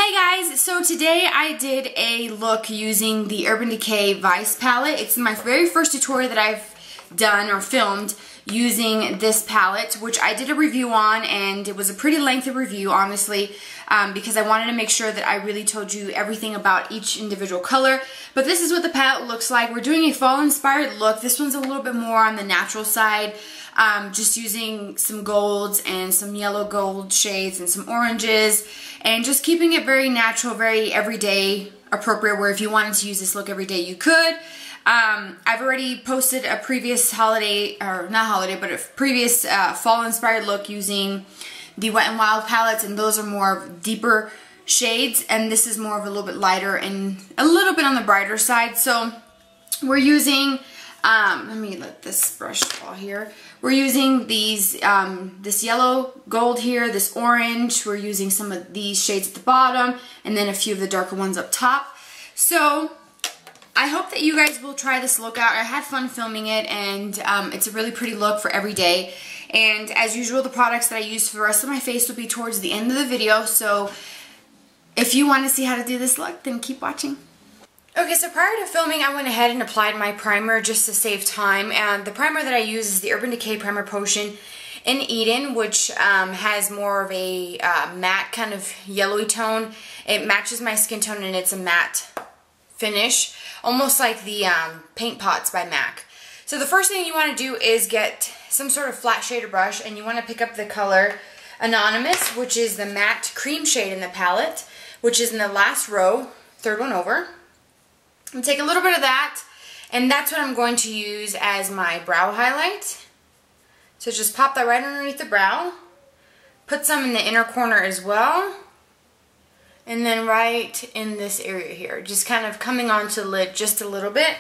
Hey guys, so today I did a look using the Urban Decay Vice Palette. It's my very first tutorial that I've done or filmed using this palette, which I did a review on, and it was a pretty lengthy review, honestly, because I wanted to make sure that I really told you everything about each individual color. But this is what the palette looks like. We're doing a fall-inspired look. This one's a little bit more on the natural side, just using some golds and some yellow gold shades and some oranges, and just keeping it very natural, very everyday appropriate, where if you wanted to use this look every day, you could. I've already posted a previous holiday, or not holiday, but a previous fall-inspired look using the Wet n Wild palettes, and those are more deeper shades, and this is more of a little bit lighter and a little bit on the brighter side. So we're using, let me let this brush fall here. We're using these, this yellow gold here, this orange. We're using some of these shades at the bottom, and then a few of the darker ones up top. So I hope that you guys will try this look out. I had fun filming it, and it's a really pretty look for every day. And as usual, the products that I use for the rest of my face will be towards the end of the video. So if you want to see how to do this look, then keep watching. Okay, so prior to filming, I went ahead and applied my primer just to save time. And the primer that I use is the Urban Decay Primer Potion in Eden, which has more of a matte kind of yellowy tone. It matches my skin tone, and it's a matte finish, almost like the Paint Pots by MAC. So the first thing you want to do is get some sort of flat shader brush, and you want to pick up the color Anonymous, which is the matte cream shade in the palette, which is in the last row, third one over. And take a little bit of that, and that's what I'm going to use as my brow highlight. So just pop that right underneath the brow. Put some in the inner corner as well. And then right in this area here, just kind of coming onto the lid just a little bit,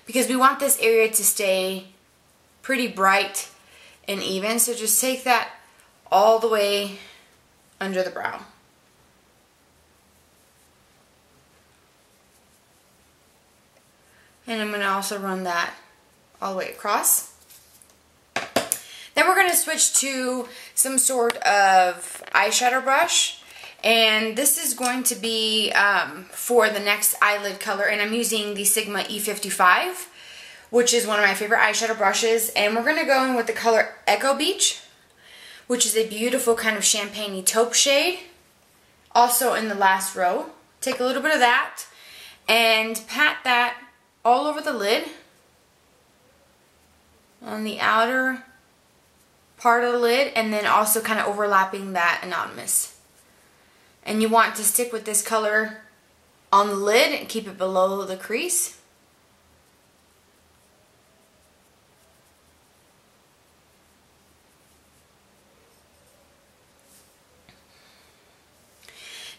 because we want this area to stay pretty bright and even. So just take that all the way under the brow. And I'm going to also run that all the way across. Then we're going to switch to some sort of eyeshadow brush. And this is going to be for the next eyelid color, and I'm using the Sigma E55, which is one of my favorite eyeshadow brushes. And we're going to go in with the color Echo Beach, which is a beautiful kind of champagne-y taupe shade, also in the last row. Take a little bit of that and pat that all over the lid, on the outer part of the lid, and then also kind of overlapping that Anonymous. And you want to stick with this color on the lid and keep it below the crease.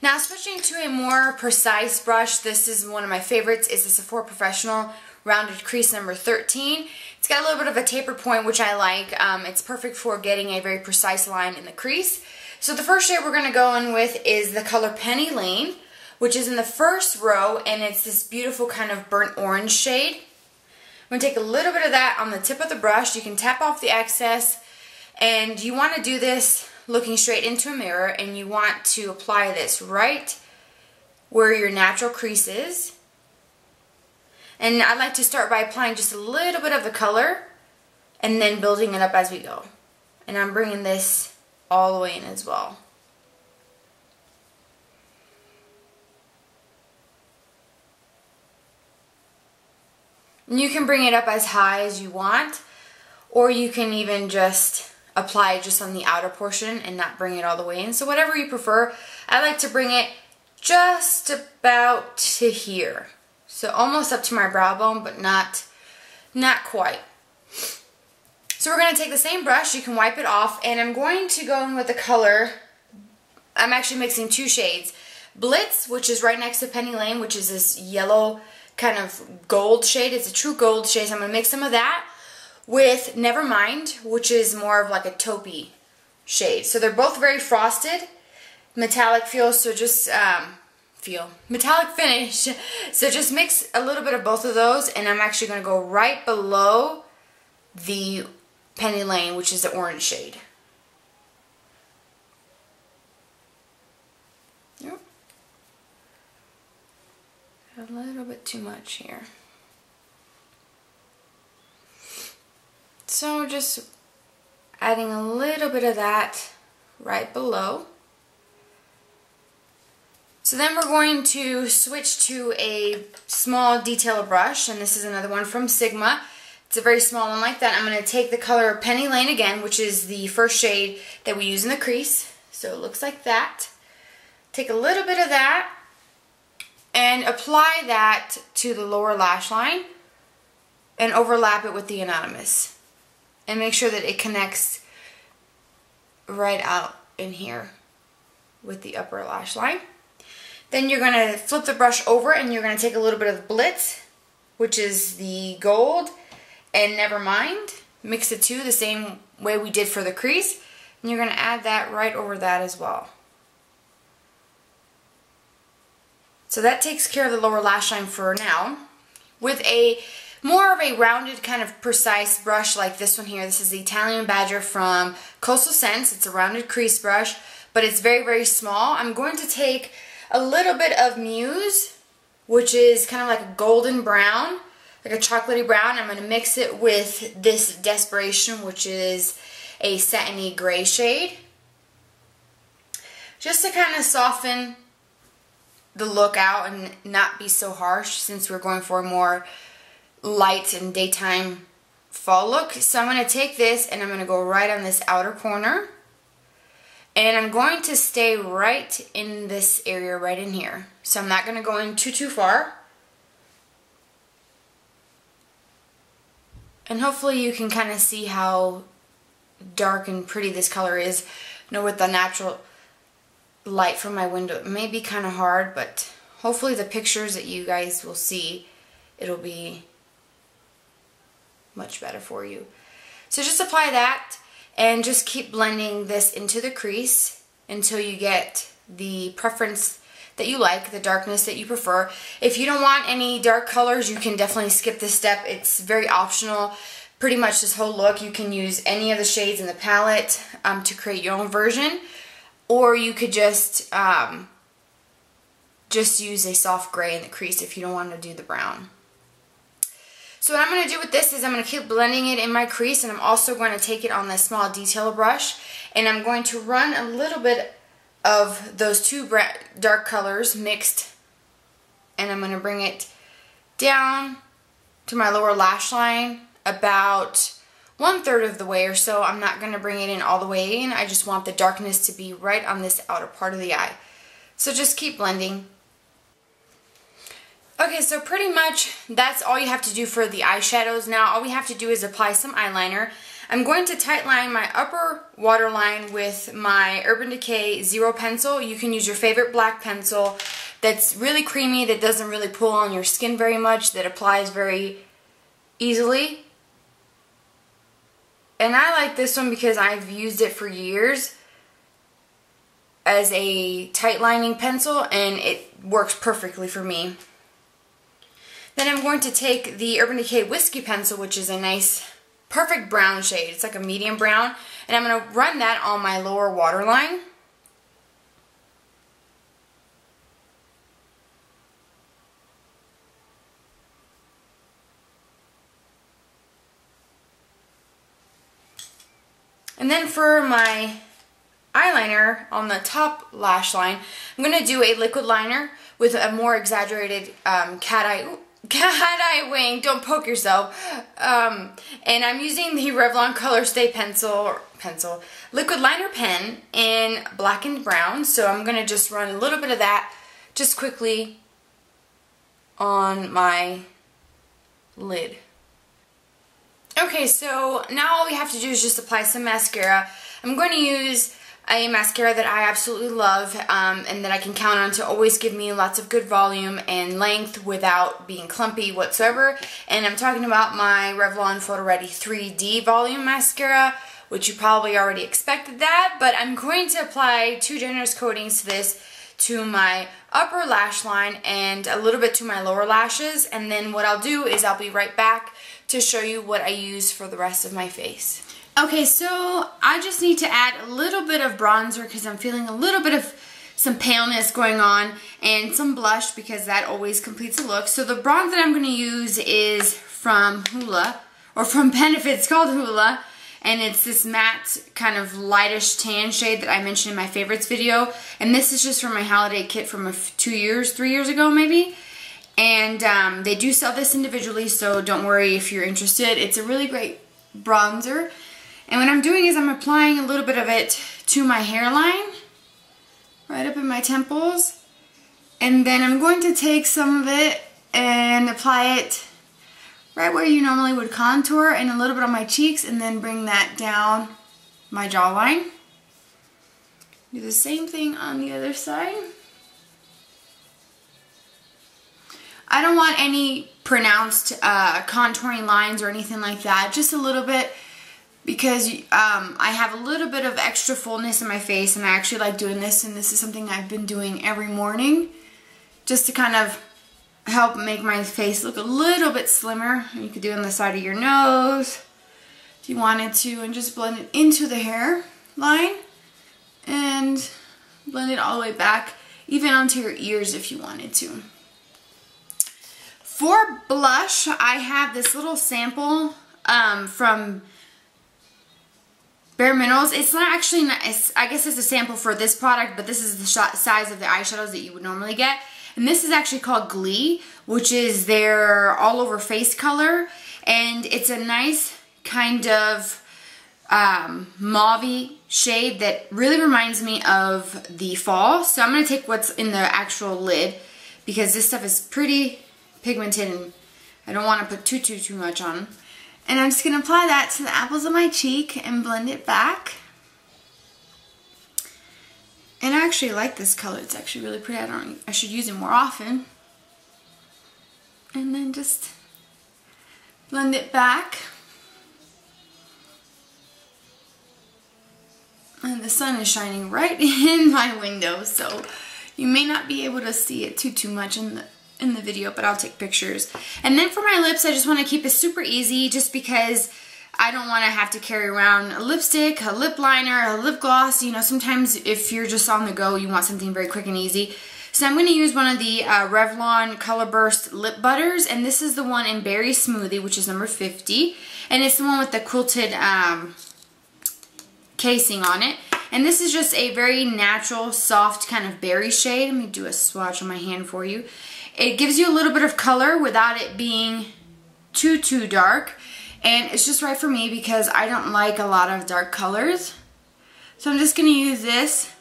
Now switching to a more precise brush, this is one of my favorites, is the Sephora Professional Rounded Crease number 13. It's got a little bit of a taper point, which I like. It's perfect for getting a very precise line in the crease. So the first shade we're going to go in with is the color Penny Lane, which is in the first row, and it's this beautiful kind of burnt orange shade. I'm going to take a little bit of that on the tip of the brush. You can tap off the excess, and you want to do this looking straight into a mirror, and you want to apply this right where your natural crease is. And I like to start by applying just a little bit of the color and then building it up as we go. And I'm bringing this all the way in as well. And you can bring it up as high as you want, or you can even just apply it just on the outer portion and not bring it all the way in. So whatever you prefer. I like to bring it just about to here. So almost up to my brow bone, but not quite. So we're going to take the same brush, you can wipe it off, and I'm going to go in with the color, I'm actually mixing two shades. Blitz, which is right next to Penny Lane, which is this yellow kind of gold shade. It's a true gold shade, so I'm going to mix some of that with Nevermind, which is more of like a taupey shade. So they're both very frosted, metallic feel, so just metallic finish. So just mix a little bit of both of those, and I'm actually going to go right below the Penny Lane, which is the orange shade. Yep. A little bit too much here. So just adding a little bit of that right below. So then we're going to switch to a small detailer brush, and this is another one from Sigma. It's a very small one like that. I'm going to take the color Penny Lane again, which is the first shade that we use in the crease. So it looks like that. Take a little bit of that and apply that to the lower lash line and overlap it with the Anonymous. And make sure that it connects right out in here with the upper lash line. Then you're going to flip the brush over and you're going to take a little bit of Blitz, which is the gold, and Nevermind. Mix the two the same way we did for the crease. And you're going to add that right over that as well. So that takes care of the lower lash line for now. With a more of a rounded kind of precise brush like this one here. This is the Italian Badger from Coastal Scents. It's a rounded crease brush, but it's very, very small. I'm going to take a little bit of Muse, which is kind of like a golden brown, like a chocolatey brown. I'm going to mix it with this Desperation, which is a satiny gray shade, just to kind of soften the look out and not be so harsh, since we're going for a more light and daytime fall look. So I'm going to take this and I'm going to go right on this outer corner, and I'm going to stay right in this area right in here. So I'm not going to go in too far. And hopefully you can kind of see how dark and pretty this color is. You know, with the natural light from my window, it may be kind of hard, but hopefully the pictures that you guys will see, it'll be much better for you. So just apply that and just keep blending this into the crease until you get the preference that you like, the darkness that you prefer. If you don't want any dark colors, you can definitely skip this step. It's very optional. Pretty much this whole look, you can use any of the shades in the palette to create your own version, or you could just use a soft gray in the crease if you don't want to do the brown. So what I'm going to do with this is I'm going to keep blending it in my crease, and I'm also going to take it on this small detailer brush, and I'm going to run a little bit of those two dark colors mixed, and I'm going to bring it down to my lower lash line about 1/3 of the way or so. I'm not going to bring it in all the way in. I just want the darkness to be right on this outer part of the eye. So just keep blending. Okay, so pretty much that's all you have to do for the eyeshadows. Now all we have to do is apply some eyeliner. I'm going to tightline my upper waterline with my Urban Decay Zero pencil. You can use your favorite black pencil that's really creamy, that doesn't really pull on your skin very much, that applies very easily. And I like this one because I've used it for years as a tight lining pencil, and it works perfectly for me. Then I'm going to take the Urban Decay Whiskey pencil, which is a nice, perfect brown shade. It's like a medium brown, and I'm going to run that on my lower waterline. And then for my eyeliner on the top lash line, I'm going to do a liquid liner with a more exaggerated cat eye wing. Don't poke yourself. And I'm using the Revlon Color Stay liquid liner pen in blackened brown. So I'm going to just run a little bit of that just quickly on my lid. Okay, so now all we have to do is just apply some mascara. I'm going to use a mascara that I absolutely love and that I can count on to always give me lots of good volume and length without being clumpy whatsoever. And I'm talking about my Revlon photoready 3D volume mascara, which you probably already expected that, but I'm going to apply 2 generous coatings to this to my upper lash line and a little bit to my lower lashes, and then what I'll do is I'll be right back to show you what I use for the rest of my face. Okay, so I just need to add a little bit of bronzer because I'm feeling a little bit of some paleness going on, and some blush because that always completes a look. So the bronze that I'm going to use is from Hoola, or from Benefit. It's called Hoola, and it's this matte kind of lightish tan shade that I mentioned in my favorites video. And this is just from my holiday kit from 3 years ago maybe. And they do sell this individually, so don't worry if you're interested. It's a really great bronzer. And what I'm doing is I'm applying a little bit of it to my hairline, right up in my temples. And then I'm going to take some of it and apply it right where you normally would contour, and a little bit on my cheeks, and then bring that down my jawline. Do the same thing on the other side. I don't want any pronounced contouring lines or anything like that, just a little bit, because I have a little bit of extra fullness in my face, and I actually like doing this, and this is something I've been doing every morning just to kind of help make my face look a little bit slimmer. You could do it on the side of your nose if you wanted to, and just blend it into the hairline and blend it all the way back, even onto your ears if you wanted to. For blush, I have this little sample from Bare Minerals. It's not actually, I guess it's a sample for this product, but this is the size of the eyeshadows that you would normally get. And this is actually called Glee, which is their all-over face color. And it's a nice kind of mauve-y shade that really reminds me of the fall. So I'm going to take what's in the actual lid, because this stuff is pretty pigmented and I don't want to put too much on. And I'm just going to apply that to the apples of my cheek and blend it back. And I actually like this color. It's actually really pretty. I should use it more often. And then just blend it back. And the sun is shining right in my window, so you may not be able to see it too much in the video, but I'll take pictures. And then for my lips, I just want to keep it super easy, just because I don't want to have to carry around a lipstick, a lip liner, a lip gloss. You know, sometimes if you're just on the go, you want something very quick and easy. So I'm going to use one of the Revlon Color Burst lip butters, and this is the one in Berry Smoothie, which is number 50, and it's the one with the quilted casing on it. And this is just a very natural, soft kind of berry shade. Let me do a swatch on my hand for you. It gives you a little bit of color without it being too dark. And it's just right for me because I don't like a lot of dark colors. So I'm just going to use this.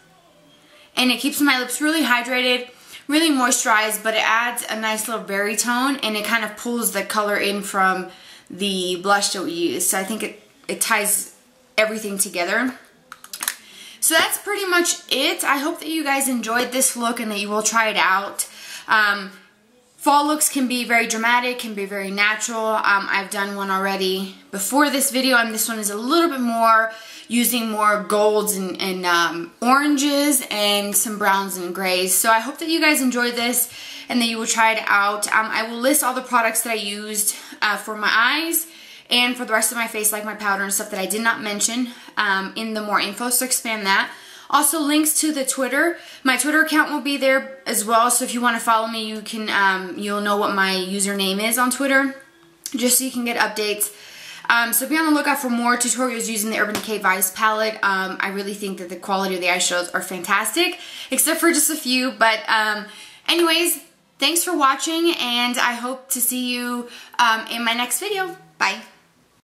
And it keeps my lips really hydrated, really moisturized, but it adds a nice little berry tone, and it kind of pulls the color in from the blush that we use. So I think it ties everything together. So that's pretty much it. I hope that you guys enjoyed this look and that you will try it out. Fall looks can be very dramatic, can be very natural. I've done one already before this video, and this one is a little bit more using more golds and oranges and some browns and grays. So I hope that you guys enjoyed this and that you will try it out. I will list all the products that I used for my eyes and for the rest of my face, like my powder and stuff that I did not mention in the more info, so expand that. Also, links to the Twitter. My Twitter account will be there as well, so if you want to follow me, you can. You'll know what my username is on Twitter, just so you can get updates. So be on the lookout for more tutorials using the Urban Decay Vice Palette. I really think that the quality of the eyeshadows are fantastic, except for just a few. But anyways, thanks for watching, and I hope to see you in my next video. Bye.